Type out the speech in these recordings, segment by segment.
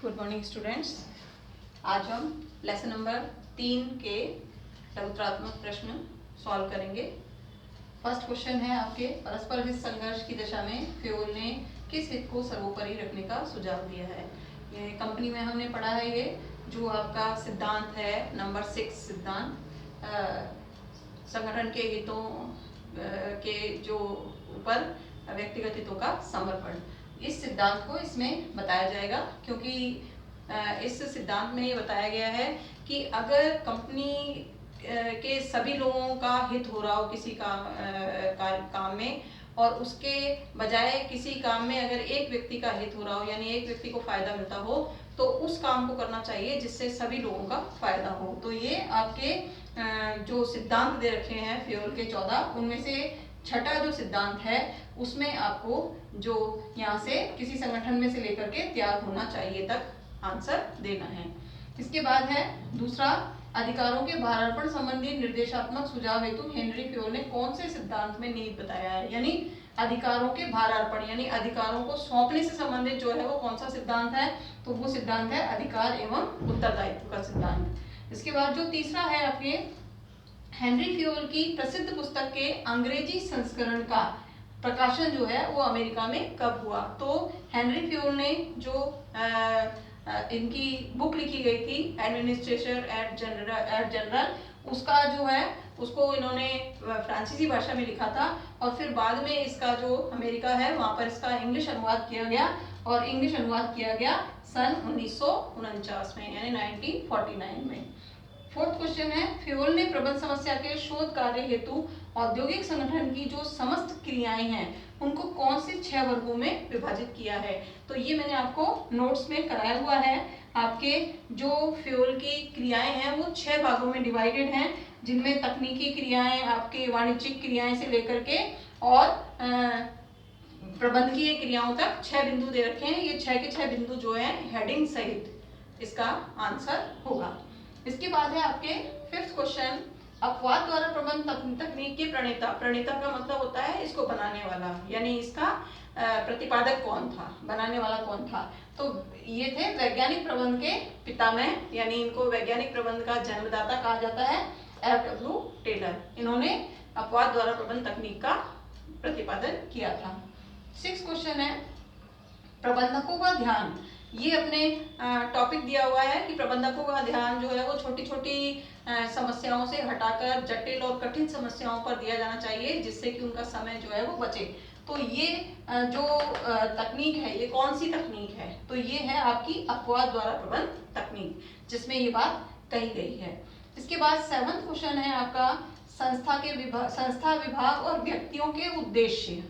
Good morning students. आज हम lesson number 3 के लघुत्रात्मक प्रश्न सॉल्व करेंगे। फर्स्ट क्वेश्चन है आपके, परस्पर हित संघर्ष की दशा में फ्योल ने किस हित को सर्वोपरि रखने का सुझाव दिया है। ये कंपनी में हमने पढ़ा है, ये जो आपका सिद्धांत है नंबर 6 सिद्धांत, संगठन के हितों के जो ऊपर व्यक्तिगत हितों का समर्पण, इस सिद्धांत को इसमें बताया जाएगा। क्योंकि इस सिद्धांत में ये बताया गया है कि अगर कंपनी के सभी लोगों का हित हो रहा हो किसी काम में, और उसके बजाय किसी काम में अगर एक व्यक्ति का हित हो रहा हो, यानी एक व्यक्ति को फायदा मिलता हो, तो उस काम को करना चाहिए जिससे सभी लोगों का फायदा हो। तो ये आपके जो सिद्धांत दे रखे हैं फ्योल के 14, उनमें से छठा जो सिद्धांत है उसमें आपको जो यहाँ से किसी संगठन में से लेकर के त्याग होना चाहिए तक आंसर देना है। इसके बाद है दूसरा, अधिकारों के भारार्पण संबंधी निर्देशात्मक सुझाव हेतु हेनरी फ्योल ने कौन से सिद्धांत में नीति बताया है। यानी अधिकारों के भारार्पण यानी अधिकारों को सौंपने से संबंधित जो है वो कौन सा सिद्धांत है, तो वो सिद्धांत है अधिकार एवं उत्तरदायित्व का सिद्धांत। इसके बाद जो तीसरा है आपके, हेनरी फ्योल की प्रसिद्ध पुस्तक के अंग्रेजी संस्करण का प्रकाशन जो है वो अमेरिका में कब हुआ। तो हेनरी फ्योल ने जो इनकी बुक लिखी गई थी एडमिनिस्ट्रेशन एट जनरल, उसका जो है उसको इन्होंने फ्रांसीसी भाषा में लिखा था, और फिर बाद में इसका जो अमेरिका है वहाँ पर इसका इंग्लिश अनुवाद किया गया, और इंग्लिश अनुवाद किया गया सन 1949 में, यानी 1949 में। फोर्थ क्वेश्चन है, फ्योल ने प्रबंध समस्या के शोध कार्य हेतु औद्योगिक संगठन की जो समस्त क्रियाएं हैं उनको कौन से 6 वर्गों में विभाजित किया है। तो ये मैंने आपको नोट्स में कराया हुआ है। आपके जो फ्योल की क्रियाएं हैं वो 6 भागों में डिवाइडेड हैं, जिनमें तकनीकी क्रियाएं, आपके वाणिज्यिक क्रियाएं से लेकर के और प्रबंधकीय क्रियाओं तक 6 बिंदु दे रखे हैं। ये 6 के 6 बिंदु जो है हेडिंग सहित इसका आंसर होगा। इसके बाद है आपके फिफ्थ क्वेश्चन, अपवाद द्वारा प्रबंध तकनीक के प्रणेता। प्रणेता का मतलब होता है इसको बनाने वाला, यानी इसका प्रतिपादक कौन था, बनाने वाला कौन था। तो ये थे वैज्ञानिक प्रबंध के पितामह, यानी इनको वैज्ञानिक प्रबंध का जन्मदाता कहा जाता है, F.W. टेलर। इन्होंने अपवाद द्वारा प्रबंध तकनीक का प्रतिपादन किया था। 6 क्वेश्चन है, प्रबंधकों का ध्यान। ये अपने टॉपिक दिया हुआ है कि प्रबंधकों का ध्यान जो है वो छोटी छोटी समस्याओं से हटाकर जटिल और कठिन समस्याओं पर दिया जाना चाहिए, जिससे कि उनका समय जो है वो बचे। तो ये जो तकनीक है ये कौन सी तकनीक है, तो ये है आपकी अपवाद द्वारा प्रबंध तकनीक, जिसमें ये बात कही गई है। इसके बाद 7वां क्वेश्चन है आपका, संस्था विभाग और व्यक्तियों के उद्देश्य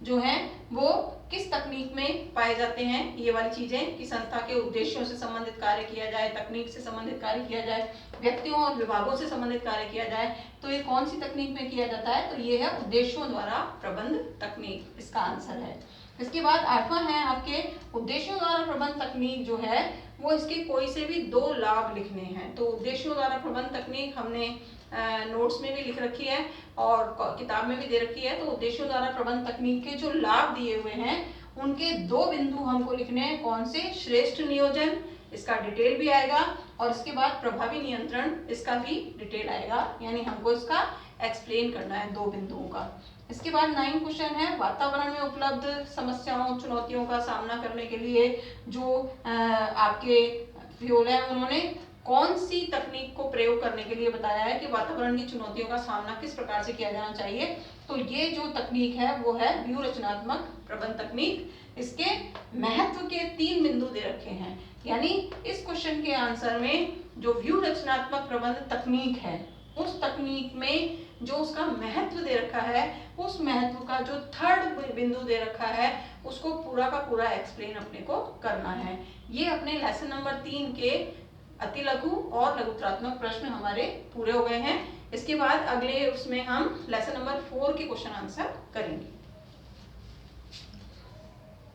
जो है वो किस तकनीक में पाए जाते हैं। ये वाली चीजें कि संस्था के उद्देश्यों से संबंधित कार्य किया जाए, तकनीक से संबंधित कार्य किया जाए, व्यक्तियों और विभागों से संबंधित कार्य किया जाए, तो ये कौन सी तकनीक में किया जाता है, तो ये है उद्देश्यों द्वारा प्रबंध तकनीक, इसका आंसर है। इसके बाद 8वां है आपके, उद्देश्यों द्वारा प्रबंध तकनीक जो है वो इसके कोई से भी 2 लाभ लिखने हैं। तो उद्देश्यों द्वारा प्रबंध तकनीक हमने नोट्स में भी लिख रखी है और किताब में भी दे रखी है। तो उद्देश्यों द्वारा प्रबंध तकनीक के जो लाभ दिए हुए हैं उनके 2 बिंदु हमको लिखने हैं। कौन से, श्रेष्ठ नियोजन, इसका डिटेल भी आएगा, और इसके बाद प्रभावी नियंत्रण, इसका भी डिटेल आएगा, यानी हमको इसका एक्सप्लेन करना है 2 बिंदुओं का। इसके बाद 9 क्वेश्चन है, वातावरण में उपलब्ध समस्याओं चुनौतियों का सामना करने के लिए जो आपके फ्योल है उन्होंने कौन सी तकनीक को प्रयोग करने के लिए बताया है कि वातावरण की चुनौतियों का सामना किस प्रकार से किया जाना चाहिए। तो ये जो तकनीक है वो है व्यूह रचनात्मक प्रबंध तकनीक। इसके महत्व के 3 बिंदु दे रखे हैं, यानी इस क्वेश्चन के आंसर में जो व्यूह रचनात्मक प्रबंध तकनीक है उस तकनीक में जो उसका महत्व दे रखा है, उस महत्व का जो 3rd बिंदु दे रखा है उसको पूरा का पूरा एक्सप्लेन अपने को करना है। ये अपने लेसन नंबर 3 के अति लघु और लघुत्रात्मक प्रश्न हमारे पूरे हो गए हैं। इसके बाद अगले उसमें हम लेसन नंबर 4 के क्वेश्चन आंसर करेंगे।